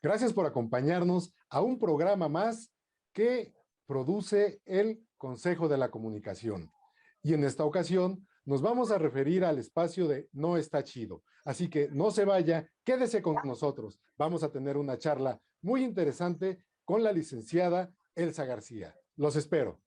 Gracias por acompañarnos a un programa más que produce el Consejo de la Comunicación. Y en esta ocasión nos vamos a referir al espacio de No está chido. Así que no se vaya, quédese con nosotros. Vamos a tener una charla muy interesante con la licenciada Elsa García. Los espero.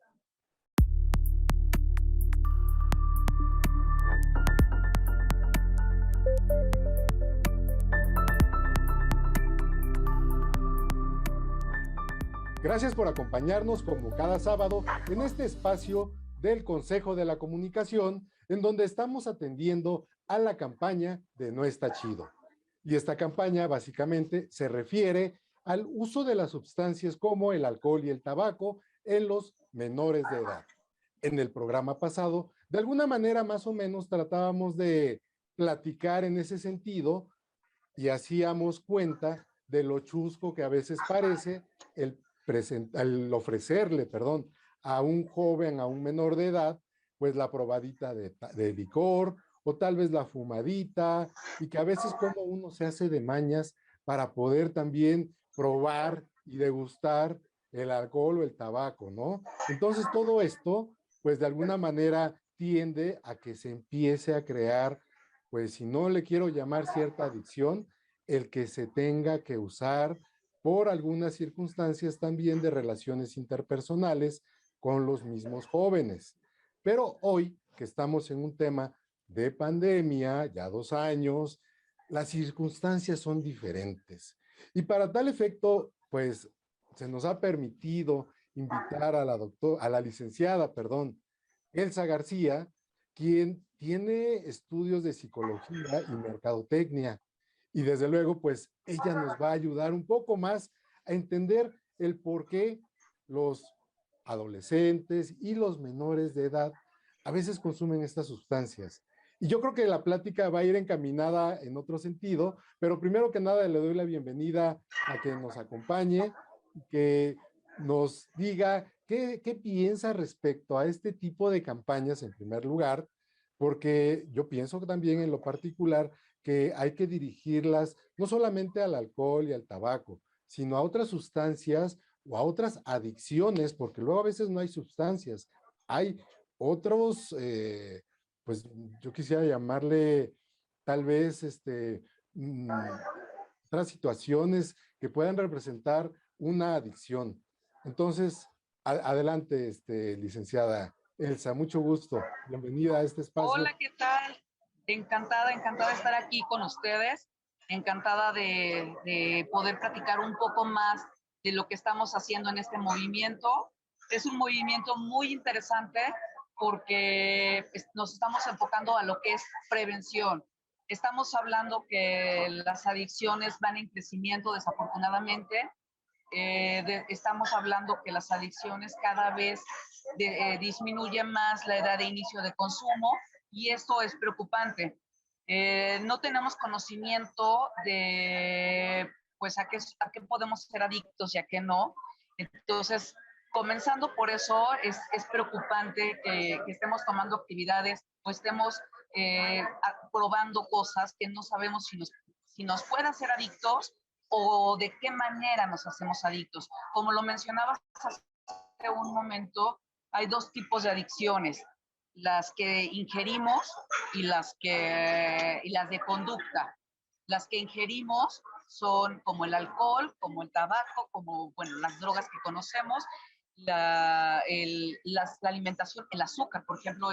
Gracias por acompañarnos como cada sábado en este espacio del Consejo de la Comunicación, en donde estamos atendiendo a la campaña de No está chido. Y esta campaña básicamente se refiere al uso de las sustancias como el alcohol y el tabaco en los menores de edad. En el programa pasado, de alguna manera más o menos tratábamos de platicar en ese sentido y hacíamos cuenta de lo chusco que a veces parece el ofrecerle, perdón, a un joven, a un menor de edad, pues la probadita de licor o tal vez la fumadita, y que a veces como uno se hace de mañas para poder también probar y degustar el alcohol o el tabaco, ¿no? Entonces todo esto, pues de alguna manera tiende a que se empiece a crear, pues si no le quiero llamar cierta adicción, el que se tenga que usar por algunas circunstancias también de relaciones interpersonales con los mismos jóvenes. Pero hoy, que estamos en un tema de pandemia, ya 2 años, las circunstancias son diferentes. Y para tal efecto, pues se nos ha permitido invitar a la licenciada, perdón, Elsa García, quien tiene estudios de psicología y mercadotecnia. Y desde luego, pues ella nos va a ayudar un poco más a entender el por qué los adolescentes y los menores de edad a veces consumen estas sustancias. Y yo creo que la plática va a ir encaminada en otro sentido, pero primero que nada le doy la bienvenida a que nos acompañe, que nos diga qué piensa respecto a este tipo de campañas en primer lugar, porque yo pienso que también en lo particular que hay que dirigirlas no solamente al alcohol y al tabaco, sino a otras sustancias o a otras adicciones, porque luego a veces no hay sustancias, hay otros, pues yo quisiera llamarle tal vez otras situaciones que puedan representar una adicción. Entonces, adelante, licenciada Elsa, mucho gusto. Bienvenida a este espacio. Hola, ¿qué tal? Encantada, encantada de estar aquí con ustedes, encantada de poder platicar un poco más de lo que estamos haciendo en este movimiento. Es un movimiento muy interesante porque nos estamos enfocando a lo que es prevención. Estamos hablando que las adicciones van en crecimiento desafortunadamente. Estamos hablando que las adicciones cada vez disminuye más la edad de inicio de consumo y esto es preocupante. No tenemos conocimiento de pues a qué podemos ser adictos y a qué no. Entonces, comenzando por eso, es preocupante que estemos tomando actividades o estemos probando cosas que no sabemos si nos pueden hacer adictos o de qué manera nos hacemos adictos. Como lo mencionabas hace un momento, hay dos tipos de adicciones, las que ingerimos y las de conducta. Las que ingerimos son como el alcohol, como el tabaco, como bueno, las drogas que conocemos, la alimentación, el azúcar, por ejemplo,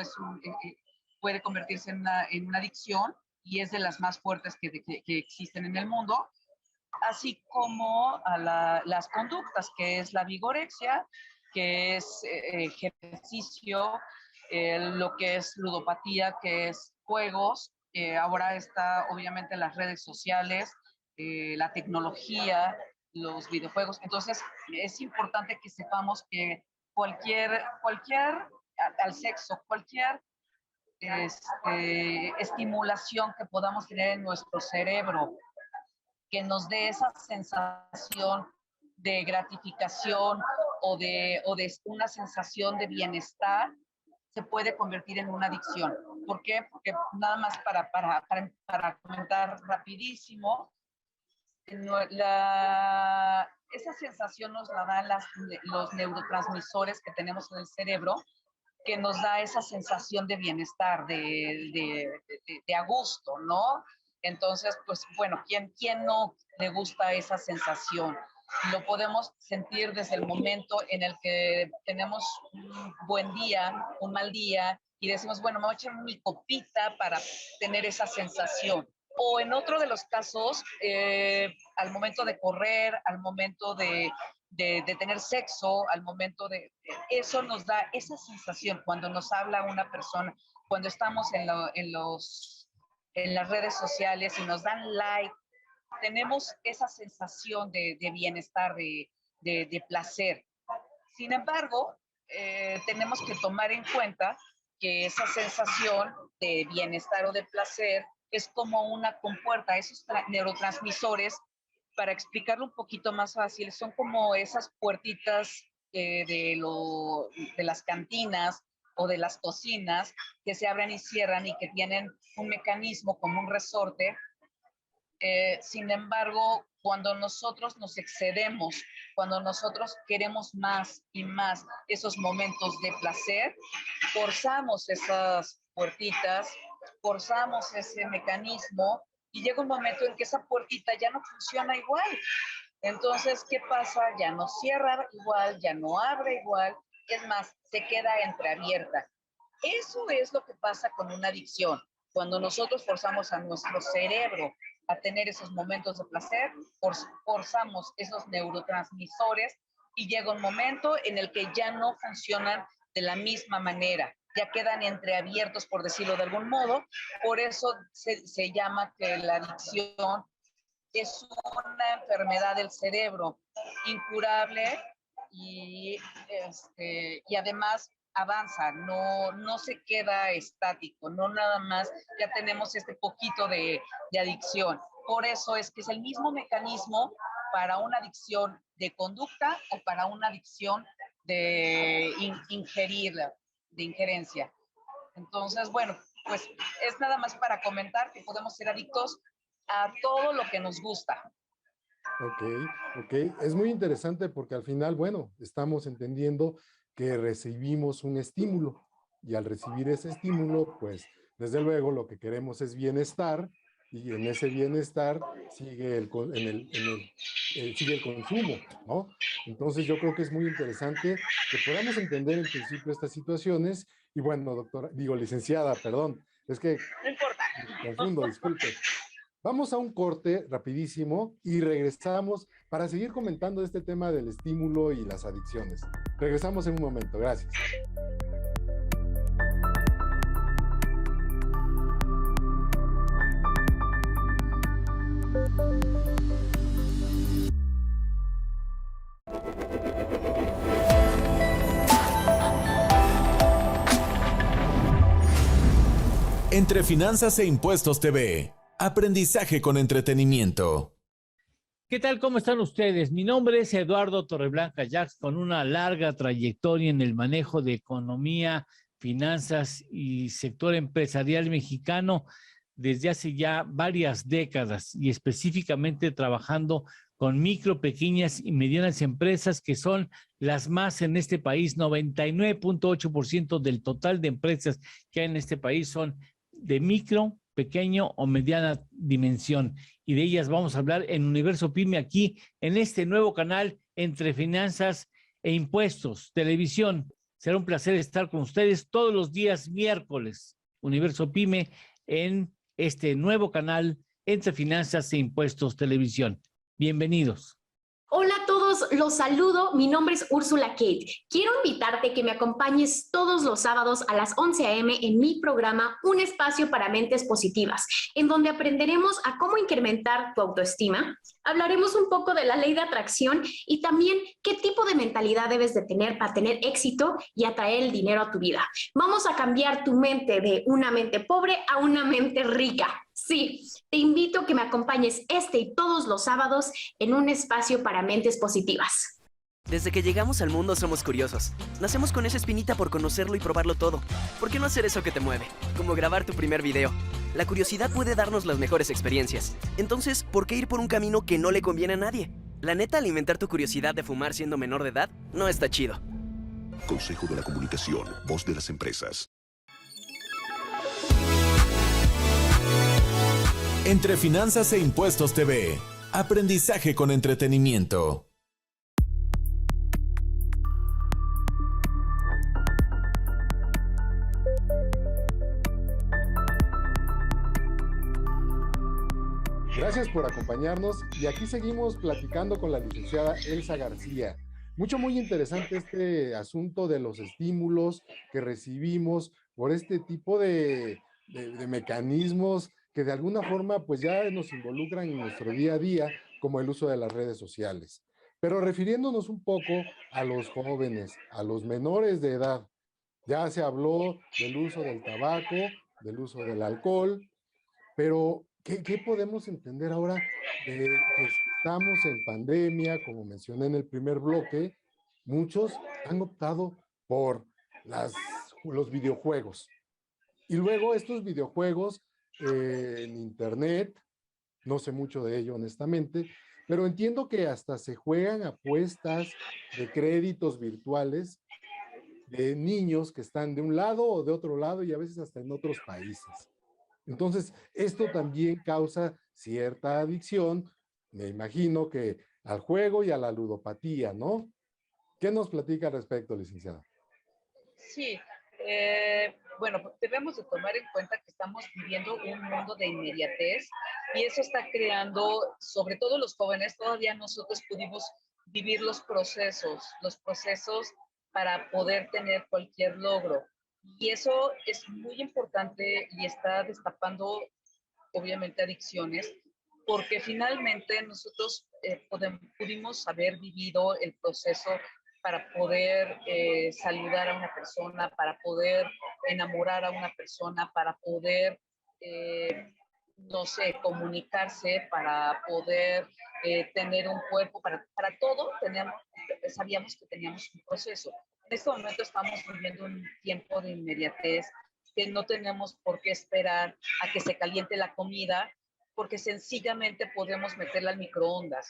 puede convertirse en una adicción y es de las más fuertes que existen en el mundo, así como a las conductas, que es la vigorexia, que es ejercicio, lo que es ludopatía, que es juegos. Ahora está obviamente las redes sociales, la tecnología, los videojuegos. Entonces es importante que sepamos que al sexo, cualquier estimulación que podamos tener en nuestro cerebro que nos dé esa sensación de gratificación o de una sensación de bienestar, se puede convertir en una adicción. ¿Por qué? Porque nada más para comentar rapidísimo, Esa sensación nos la dan los neurotransmisores que tenemos en el cerebro, que nos da esa sensación de bienestar, de a gusto, ¿no? Entonces, pues bueno, ¿quién no le gusta esa sensación? Lo podemos sentir desde el momento en el que tenemos un buen día, un mal día, y decimos, bueno, me voy a echar mi copita para tener esa sensación. O en otro de los casos, al momento de correr, al momento de tener sexo, al momento eso nos da esa sensación cuando nos habla una persona, cuando estamos en las redes sociales y nos dan like, tenemos esa sensación de bienestar, de placer. Sin embargo, tenemos que tomar en cuenta que esa sensación de bienestar o de placer es como una compuerta. Esos neurotransmisores, para explicarlo un poquito más fácil, son como esas puertitas de las cantinas o de las cocinas que se abren y cierran y que tienen un mecanismo como un resorte. Sin embargo, cuando nosotros nos excedemos, cuando nosotros queremos más y más esos momentos de placer, forzamos esas puertitas, forzamos ese mecanismo y llega un momento en que esa puertita ya no funciona igual. Entonces, ¿qué pasa? Ya no cierra igual, ya no abre igual, es más, se queda entreabierta. Eso es lo que pasa con una adicción. Cuando nosotros forzamos a nuestro cerebro a tener esos momentos de placer, forzamos esos neurotransmisores y llega un momento en el que ya no funcionan de la misma manera, ya quedan entreabiertos, por decirlo de algún modo. Por eso se llama que la adicción es una enfermedad del cerebro incurable y además avanza, no se queda estático, no nada más ya tenemos este poquito de adicción. Por eso es que es el mismo mecanismo para una adicción de conducta o para una adicción de injerencia. Entonces, bueno, pues es nada más para comentar que podemos ser adictos a todo lo que nos gusta. Ok. Es muy interesante porque al final, bueno, estamos entendiendo que recibimos un estímulo y al recibir ese estímulo, pues desde luego lo que queremos es bienestar y en ese bienestar sigue el consumo, ¿no? Entonces yo creo que es muy interesante que podamos entender en principio estas situaciones y bueno, licenciada, perdón, es que no importa. Me confundo, disculpe. Vamos a un corte rapidísimo y regresamos para seguir comentando este tema del estímulo y las adicciones. Regresamos en un momento, gracias. Entre Finanzas e Impuestos TV. Aprendizaje con entretenimiento. ¿Qué tal? ¿Cómo están ustedes? Mi nombre es Eduardo Torreblanca Jax, con una larga trayectoria en el manejo de economía, finanzas y sector empresarial mexicano desde hace ya varias décadas y específicamente trabajando con micro, pequeñas y medianas empresas que son las más en este país. 99.8% del total de empresas que hay en este país son de micro, pequeño o mediana dimensión, y de ellas vamos a hablar en Universo Pyme, aquí en este nuevo canal Entre Finanzas e Impuestos Televisión. Será un placer estar con ustedes todos los días miércoles, Universo Pyme, en este nuevo canal Entre Finanzas e Impuestos Televisión. Bienvenidos. Hola a todos, los saludo, mi nombre es Úrsula Kate. Quiero invitarte a que me acompañes todos los sábados a las 11 a.m. en mi programa Un Espacio para Mentes Positivas, en donde aprenderemos a cómo incrementar tu autoestima, hablaremos un poco de la ley de atracción y también qué tipo de mentalidad debes de tener para tener éxito y atraer el dinero a tu vida. Vamos a cambiar tu mente de una mente pobre a una mente rica. Sí, te invito a que me acompañes este y todos los sábados en Un Espacio para Mentes Positivas. Desde que llegamos al mundo somos curiosos. Nacemos con esa espinita por conocerlo y probarlo todo. ¿Por qué no hacer eso que te mueve? Como grabar tu primer video. La curiosidad puede darnos las mejores experiencias. Entonces, ¿por qué ir por un camino que no le conviene a nadie? La neta, alimentar tu curiosidad de fumar siendo menor de edad no está chido. Consejo de la Comunicación, voz de las empresas. Entre Finanzas e Impuestos TV. Aprendizaje con entretenimiento. Gracias por acompañarnos y aquí seguimos platicando con la licenciada Elsa García. Muy interesante este asunto de los estímulos que recibimos por este tipo de mecanismos que de alguna forma pues ya nos involucran en nuestro día a día, como el uso de las redes sociales. Pero refiriéndonos un poco a los jóvenes, a los menores de edad, ya se habló del uso del tabaco, del uso del alcohol, pero ¿qué podemos entender ahora de que estamos en pandemia? Como mencioné en el primer bloque, muchos han optado por los videojuegos. Y luego estos videojuegos en internet, no sé mucho de ello honestamente, pero entiendo que hasta se juegan apuestas de créditos virtuales de niños que están de un lado o de otro lado y a veces hasta en otros países. Entonces, esto también causa cierta adicción, me imagino que al juego y a la ludopatía, ¿no? ¿Qué nos platica al respecto, licenciada? Sí, bueno, pues debemos de tomar en cuenta que estamos viviendo un mundo de inmediatez y eso está creando, sobre todo los jóvenes, todavía nosotros pudimos vivir los procesos para poder tener cualquier logro. Y eso es muy importante y está destapando, obviamente, adicciones, porque finalmente nosotros pudimos haber vivido el proceso para poder saludar a una persona, para poder enamorar a una persona, para poder, no sé, comunicarse, para poder tener un cuerpo, para todo sabíamos que teníamos un proceso. En este momento estamos viviendo un tiempo de inmediatez, que no tenemos por qué esperar a que se caliente la comida, porque sencillamente podemos meterla al microondas,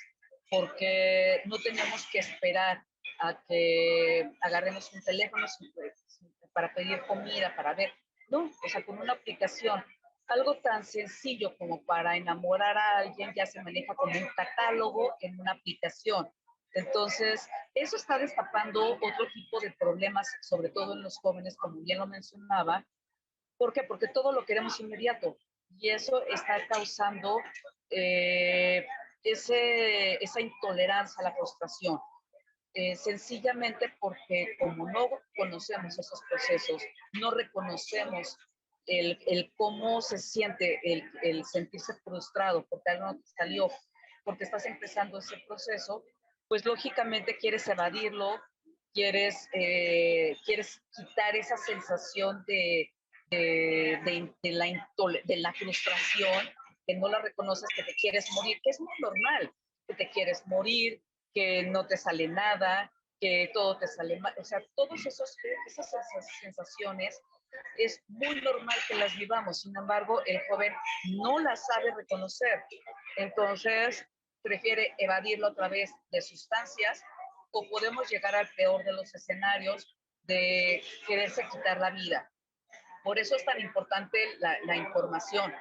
porque no tenemos que esperar a que agarremos un teléfono para pedir comida, para ver, no, o sea, con una aplicación, algo tan sencillo como para enamorar a alguien ya se maneja como un catálogo en una aplicación. Entonces, eso está destapando otro tipo de problemas, sobre todo en los jóvenes, como bien lo mencionaba. ¿Por qué? Porque todo lo queremos inmediato y eso está causando esa intolerancia a la frustración. Sencillamente porque como no conocemos esos procesos, no reconocemos el cómo se siente el sentirse frustrado porque algo no te salió, porque estás empezando ese proceso, pues lógicamente quieres evadirlo, quieres quitar esa sensación de la frustración, que no la reconoces, que te quieres morir, que es muy normal, que te quieres morir, que no te sale nada, que todo te sale mal, o sea, todas esas sensaciones es muy normal que las vivamos, sin embargo, el joven no las sabe reconocer, entonces prefiere evadirlo a través de sustancias o podemos llegar al peor de los escenarios de quererse quitar la vida. Por eso es tan importante la información.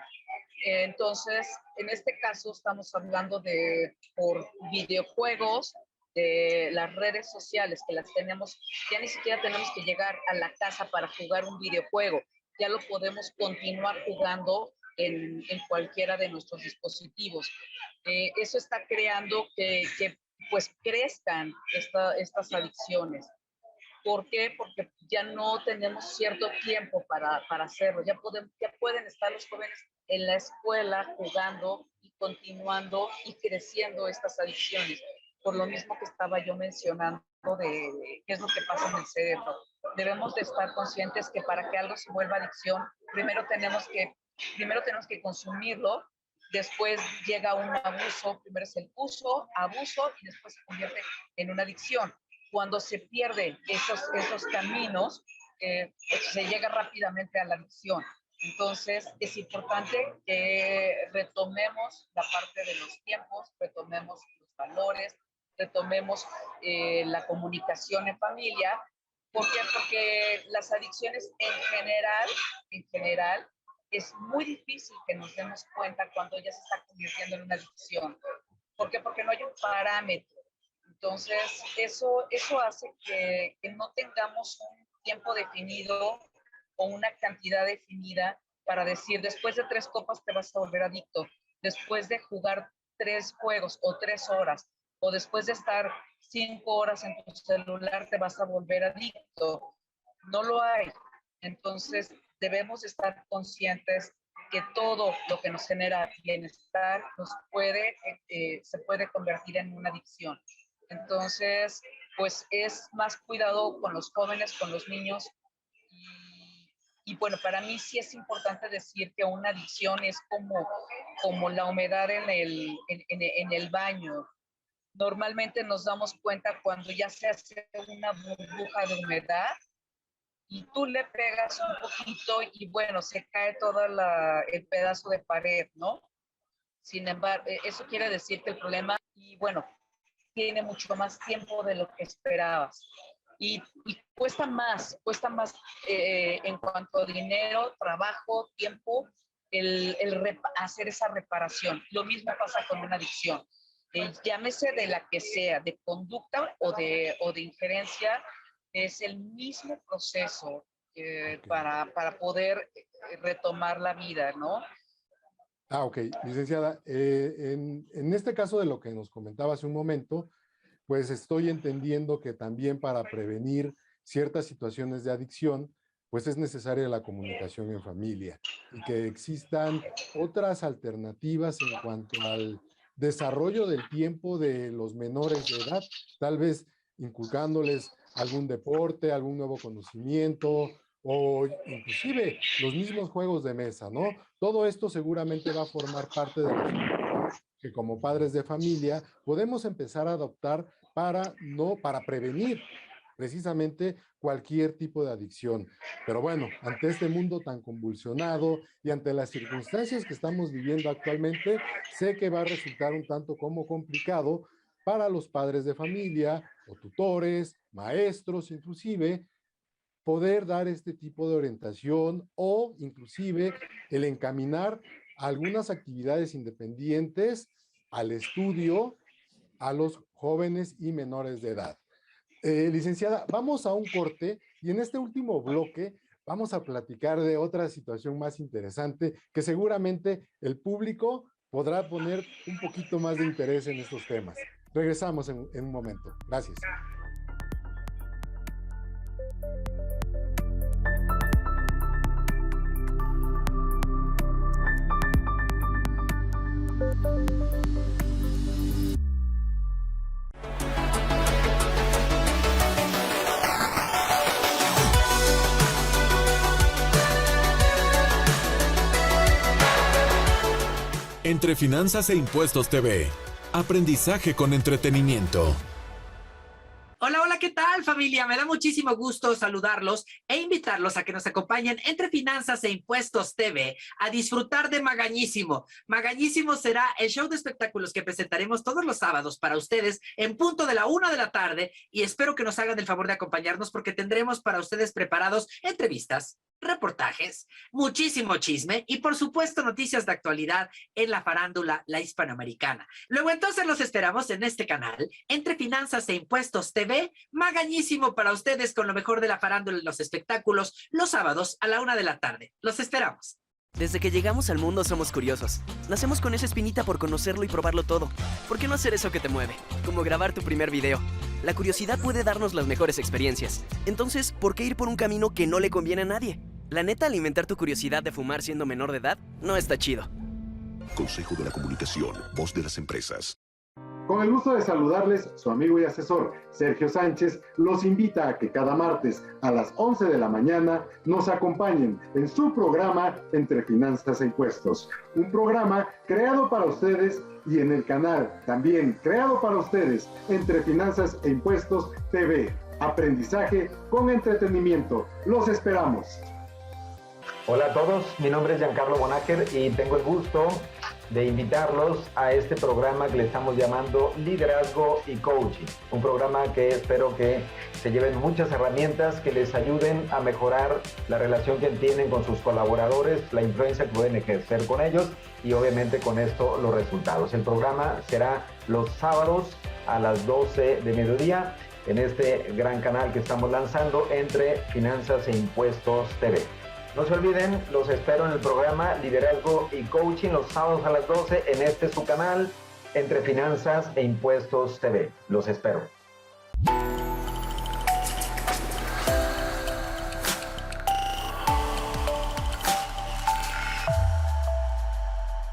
Entonces, en este caso estamos hablando de por videojuegos, de las redes sociales que las tenemos, ya ni siquiera tenemos que llegar a la casa para jugar un videojuego, ya lo podemos continuar jugando en cualquiera de nuestros dispositivos. Eso está creando que pues crezcan estas adicciones. ¿Por qué? Porque ya no tenemos cierto tiempo para hacerlo. Ya pueden estar los jóvenes en la escuela jugando y continuando y creciendo estas adicciones. Por lo mismo que estaba yo mencionando de qué es lo que pasa en el cerebro. Debemos de estar conscientes que para que algo se vuelva adicción, primero tenemos que consumirlo después llega un abuso, primero es el uso, abuso y después se convierte en una adicción. Cuando se pierden esos caminos, se llega rápidamente a la adicción. Entonces, es importante que retomemos la parte de los tiempos, retomemos los valores, retomemos la comunicación en familia. ¿Por qué? Porque las adicciones en general, es muy difícil que nos demos cuenta cuando ya se está convirtiendo en una adicción. ¿Por qué? Porque no hay un parámetro. Entonces, eso hace que no tengamos un tiempo definido o una cantidad definida para decir, después de 3 copas te vas a volver adicto, después de jugar 3 juegos o 3 horas, o después de estar 5 horas en tu celular te vas a volver adicto. No lo hay. Entonces, debemos estar conscientes que todo lo que nos genera bienestar se puede convertir en una adicción. Entonces, pues es más cuidado con los jóvenes, con los niños. Y bueno, para mí sí es importante decir que una adicción es como la humedad en el baño. Normalmente nos damos cuenta cuando ya se hace una burbuja de humedad y tú le pegas un poquito y bueno, se cae todo el pedazo de pared, ¿no? Sin embargo, eso quiere decir que el problema, y bueno, tiene mucho más tiempo de lo que esperabas. Y cuesta más en cuanto a dinero, trabajo, tiempo, hacer esa reparación. Lo mismo pasa con una adicción. Llámese de la que sea, de conducta o de injerencia, es el mismo proceso para poder retomar la vida, ¿no? Ok, licenciada, en este caso de lo que nos comentaba hace un momento, pues estoy entendiendo que también para prevenir ciertas situaciones de adicción, pues es necesaria la comunicación en familia y que existan otras alternativas en cuanto al desarrollo del tiempo de los menores de edad, tal vez inculcándoles algún deporte, algún nuevo conocimiento o inclusive los mismos juegos de mesa, ¿no? Todo esto seguramente va a formar parte de los que como padres de familia podemos empezar a adoptar para prevenir precisamente cualquier tipo de adicción. Pero bueno, ante este mundo tan convulsionado y ante las circunstancias que estamos viviendo actualmente, sé que va a resultar un tanto como complicado para los padres de familia o tutores, maestros, inclusive, poder dar este tipo de orientación o inclusive el encaminar algunas actividades independientes al estudio a los jóvenes y menores de edad. Licenciada, vamos a un corte y en este último bloque vamos a platicar de otra situación más interesante que seguramente el público podrá poner un poquito más de interés en estos temas. Regresamos en un momento. Gracias. Entre Finanzas e Impuestos TV. Aprendizaje con entretenimiento. Hola, hola, ¿qué tal, familia? Me da muchísimo gusto saludarlos e invitarlos a que nos acompañen entre Finanzas e Impuestos TV a disfrutar de Magañísimo. Magañísimo será el show de espectáculos que presentaremos todos los sábados para ustedes en punto de la 1 de la tarde y espero que nos hagan el favor de acompañarnos porque tendremos para ustedes preparados entrevistas, reportajes, muchísimo chisme y por supuesto noticias de actualidad en la farándula, la hispanoamericana. Luego entonces los esperamos en este canal, entre Finanzas e Impuestos TV, Magañísimo para ustedes con lo mejor de la farándula y los espectáculos los sábados a la 1 de la tarde. Los esperamos. Desde que llegamos al mundo somos curiosos. Nacemos con esa espinita por conocerlo y probarlo todo. ¿Por qué no hacer eso que te mueve? Como grabar tu primer video. La curiosidad puede darnos las mejores experiencias. Entonces, ¿por qué ir por un camino que no le conviene a nadie? La neta, alimentar tu curiosidad de fumar siendo menor de edad no está chido. Consejo de la Comunicación, voz de las empresas. Con el gusto de saludarles, su amigo y asesor Sergio Sánchez los invita a que cada martes a las 11 de la mañana nos acompañen en su programa Entre Finanzas e Impuestos. Un programa creado para ustedes y en el canal también creado para ustedes, Entre Finanzas e Impuestos TV. Aprendizaje con entretenimiento. Los esperamos. Hola a todos, mi nombre es Giancarlo Bonacher y tengo el gusto de invitarlos a este programa que le estamos llamando Liderazgo y Coaching. Un programa que espero que se lleven muchas herramientas que les ayuden a mejorar la relación que tienen con sus colaboradores, la influencia que pueden ejercer con ellos y obviamente con esto los resultados. El programa será los sábados a las 12 de mediodía en este gran canal que estamos lanzando Entre Finanzas e Impuestos TV. No se olviden, los espero en el programa Liderazgo y Coaching los sábados a las 12 en este su canal Entre Finanzas e Impuestos TV. Los espero.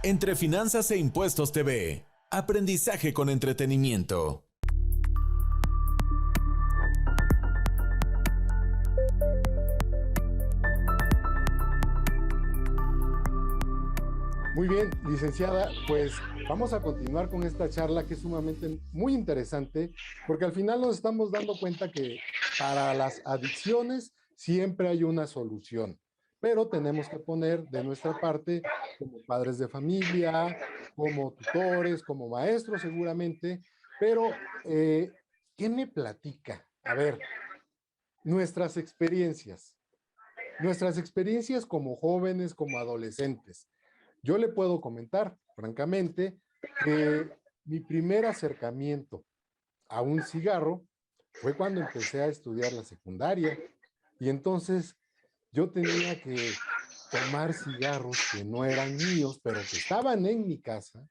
Entre Finanzas e Impuestos TV. Aprendizaje con entretenimiento. Muy bien, licenciada, pues vamos a continuar con esta charla que es sumamente muy interesante, porque al final nos estamos dando cuenta que para las adicciones siempre hay una solución, pero tenemos que poner de nuestra parte como padres de familia, como tutores, como maestros seguramente, pero ¿qué me platica? A ver, nuestras experiencias como jóvenes, como adolescentes. Yo le puedo comentar, francamente, que mi primer acercamiento a un cigarro fue cuando empecé a estudiar la secundaria. Y entonces yo tenía que tomar cigarros que no eran míos, pero que estaban en mi casa.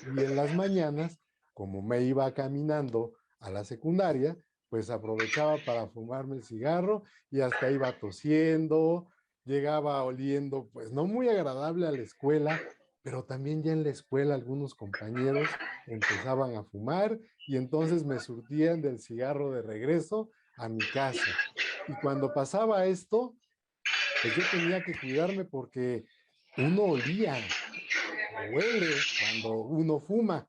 Y en las mañanas, como me iba caminando a la secundaria, pues aprovechaba para fumarme el cigarro y hasta iba tosiendo. Llegaba oliendo, pues no muy agradable a la escuela, pero también ya en la escuela algunos compañeros empezaban a fumar y entonces me surtían del cigarro de regreso a mi casa. Y cuando pasaba esto, pues yo tenía que cuidarme porque uno olía, huele cuando uno fuma.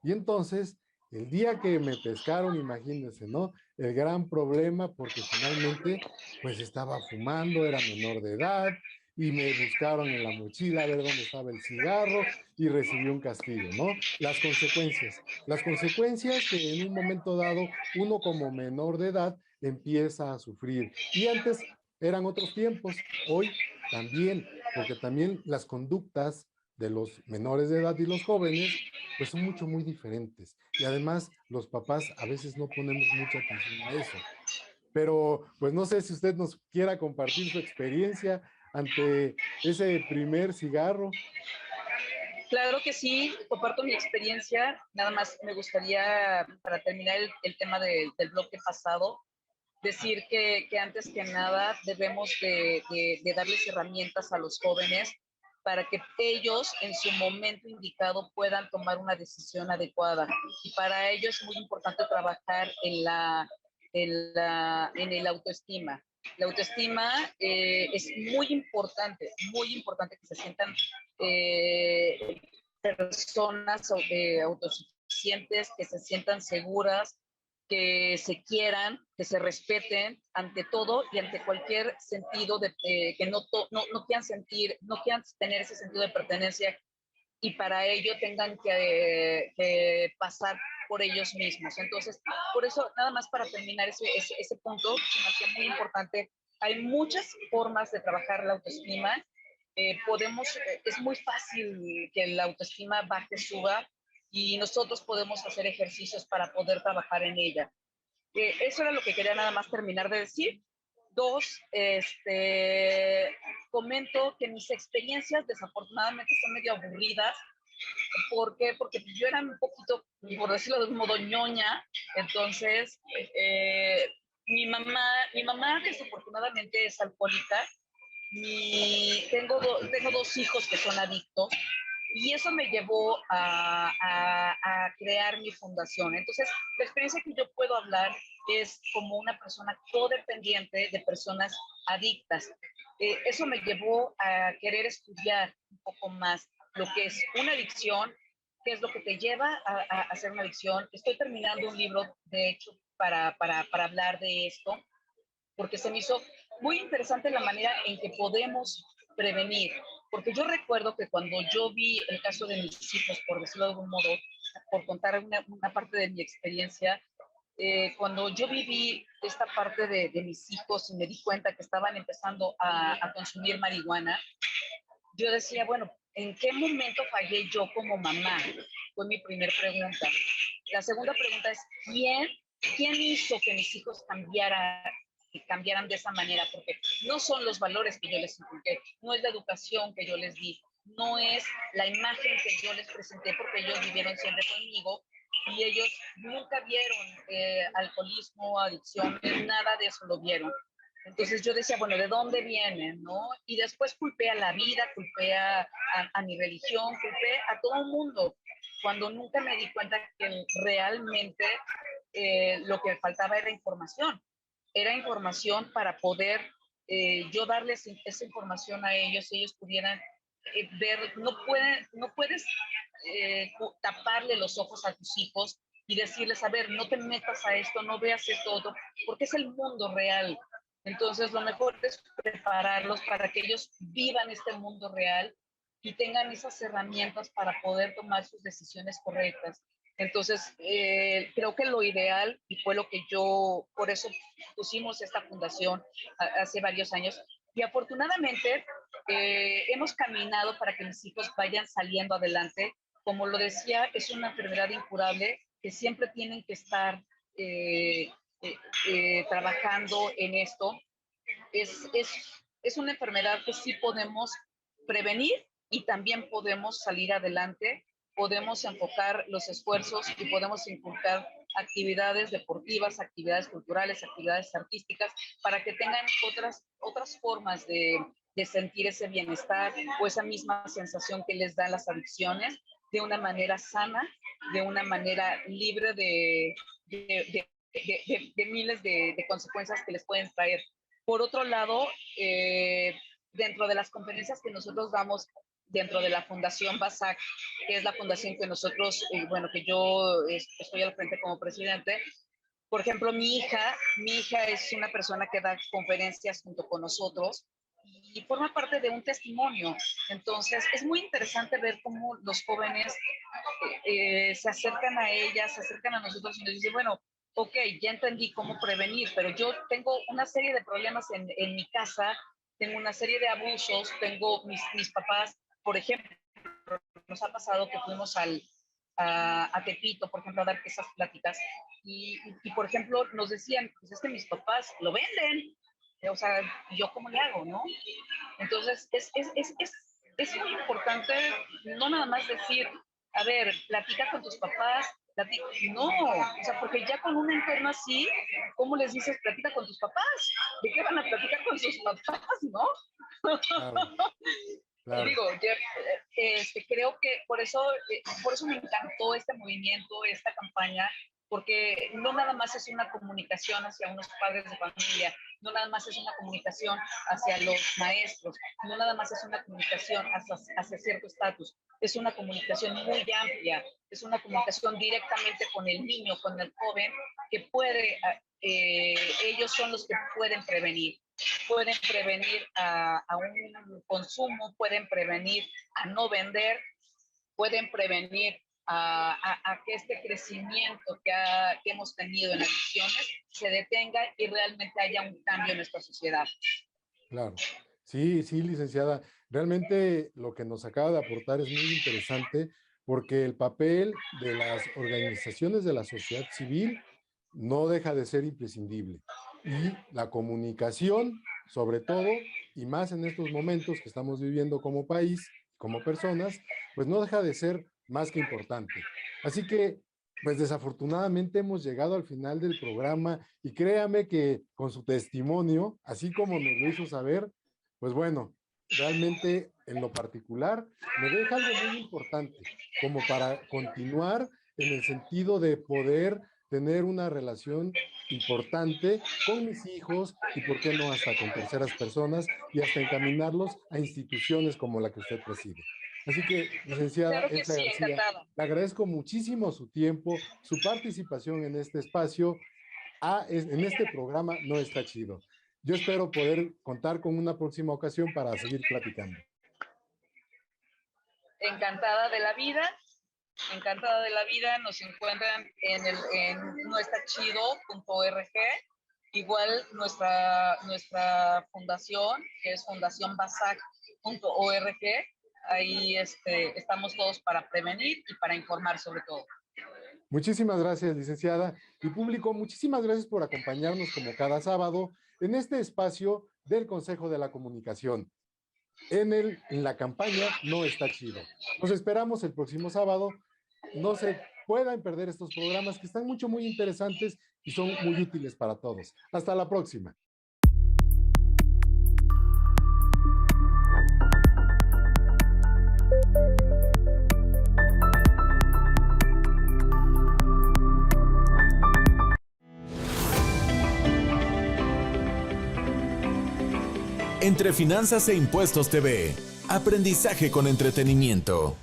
Y entonces, el día que me pescaron, imagínense, ¿no? El gran problema porque finalmente pues estaba fumando, era menor de edad y me buscaron en la mochila a ver dónde estaba el cigarro y recibí un castigo, ¿no? Las consecuencias que en un momento dado uno como menor de edad empieza a sufrir. Y antes eran otros tiempos, hoy también, porque también las conductas de los menores de edad y los jóvenes pues son muy diferentes. Y además los papás a veces no ponemos mucha atención a eso. Pero pues no sé si usted nos quiera compartir su experiencia ante ese primer cigarro. Claro que sí, comparto mi experiencia. Nada más me gustaría, para terminar el tema del bloque pasado, decir que antes que nada debemos de darles herramientas a los jóvenes para que ellos en su momento indicado puedan tomar una decisión adecuada. Y para ello es muy importante trabajar en el autoestima. La autoestima es muy importante que se sientan personas autosuficientes, que se sientan seguras, que se quieran, que se respeten ante todo y ante cualquier sentido de que no quieran tener ese sentido de pertenencia y para ello tengan que pasar por ellos mismos. Entonces, por eso, nada más para terminar ese punto, que me hacía muy importante, hay muchas formas de trabajar la autoestima. Es muy fácil que la autoestima baje, suba, y nosotros podemos hacer ejercicios para poder trabajar en ella. Eso era lo que quería nada más terminar de decir. Dos, comento que mis experiencias desafortunadamente son medio aburridas. ¿Por qué? Porque yo era un poquito, por decirlo de un modo, ñoña. Entonces, mi mamá desafortunadamente es alcohólica. Tengo dos hijos que son adictos. Y eso me llevó a crear mi fundación. Entonces, la experiencia que yo puedo hablar es como una persona codependiente de personas adictas. Eso me llevó a querer estudiar un poco más lo que es una adicción, qué es lo que te lleva a hacer una adicción. Estoy terminando un libro, de hecho, para hablar de esto, porque se me hizo muy interesante la manera en que podemos prevenir. Porque yo recuerdo que cuando yo vi el caso de mis hijos, por decirlo de algún modo, por contar una parte de mi experiencia, cuando yo viví esta parte de mis hijos y me di cuenta que estaban empezando a consumir marihuana, yo decía, bueno, ¿en qué momento fallé yo como mamá? Fue mi primera pregunta. La segunda pregunta es, ¿quién hizo que mis hijos cambiaran de esa manera? Porque no son los valores que yo les inculqué, no es la educación que yo les di, no es la imagen que yo les presenté, porque ellos vivieron siempre conmigo y ellos nunca vieron alcoholismo, adicciones, nada de eso lo vieron. Entonces yo decía, bueno, ¿de dónde vienen, no? Y después culpé a la vida, culpé a mi religión, culpé a todo el mundo, cuando nunca me di cuenta que realmente lo que faltaba era información. Era información para poder yo darles esa información a ellos, ellos pudieran ver, no puedes taparle los ojos a tus hijos y decirles, a ver, no te metas a esto, no veas esto otro, porque es el mundo real. Entonces, lo mejor es prepararlos para que ellos vivan este mundo real y tengan esas herramientas para poder tomar sus decisiones correctas. Entonces, creo que lo ideal, y fue lo que por eso pusimos esta fundación hace varios años, y afortunadamente hemos caminado para que mis hijos vayan saliendo adelante. Como lo decía, es una enfermedad incurable que siempre tienen que estar trabajando en esto. Es una enfermedad que sí podemos prevenir y también podemos salir adelante, podemos enfocar los esfuerzos y podemos inculcar actividades deportivas, actividades culturales, actividades artísticas, para que tengan otras formas de sentir ese bienestar o esa misma sensación que les dan las adicciones de una manera sana, de una manera libre de miles de consecuencias que les pueden traer. Por otro lado, dentro de las conferencias que nosotros damos dentro de la Fundación BASAC, que es la fundación que nosotros, que yo estoy al frente como presidente, por ejemplo, mi hija es una persona que da conferencias junto con nosotros y forma parte de un testimonio. Entonces, es muy interesante ver cómo los jóvenes se acercan a ella, se acercan a nosotros y nos dicen, bueno, ok, ya entendí cómo prevenir, pero yo tengo una serie de problemas en mi casa, tengo una serie de abusos, tengo mis papás, por ejemplo, nos ha pasado que fuimos a Tepito, por ejemplo, a dar esas pláticas y, por ejemplo, nos decían, pues es que mis papás lo venden, o sea, ¿yo cómo le hago, no? Entonces, es muy importante no nada más decir, a ver, platica con tus papás, no, o sea, porque ya con un entorno así, ¿cómo les dices platica con tus papás? ¿De qué van a platicar con sus papás, no? Claro, claro. Y digo, creo que por eso me encantó este movimiento, esta campaña, porque no nada más es una comunicación hacia unos padres de familia, no nada más es una comunicación hacia los maestros, no nada más es una comunicación hacia cierto estatus, es una comunicación muy amplia, es una comunicación directamente con el niño, con el joven, que ellos son los que pueden prevenir a un consumo, pueden prevenir a no vender, pueden prevenir a que este crecimiento que hemos tenido en adicciones se detenga y realmente haya un cambio en nuestra sociedad. Claro. Sí, sí, licenciada. Realmente lo que nos acaba de aportar es muy interesante porque el papel de las organizaciones de la sociedad civil no deja de ser imprescindible. Y la comunicación, sobre todo, y más en estos momentos que estamos viviendo como país, como personas, pues no deja de ser más que importante. Así que, pues desafortunadamente hemos llegado al final del programa y créame que con su testimonio, así como nos lo hizo saber, pues bueno, realmente en lo particular, me deja algo muy importante, como para continuar en el sentido de poder tener una relación importante con mis hijos y, por qué no, hasta con terceras personas y hasta encaminarlos a instituciones como la que usted preside. Así que, licenciada Claro que Elsa sí, García, encantada. le agradezco muchísimo su tiempo, su participación en este espacio, en este programa No Está Chido. Yo espero poder contar con una próxima ocasión para seguir platicando. Encantada de la vida. Encantada de la vida, nos encuentran en noestachido.org, igual nuestra fundación, que es fundacionbasac.org, ahí estamos todos para prevenir y para informar sobre todo. Muchísimas gracias, licenciada. Y público, muchísimas gracias por acompañarnos como cada sábado en este espacio del Consejo de la Comunicación. En la campaña No Está Chido. Nos esperamos el próximo sábado. No se puedan perder estos programas que están muy interesantes y son muy útiles para todos. Hasta la próxima. Entre Finanzas e Impuestos TV. Aprendizaje con entretenimiento.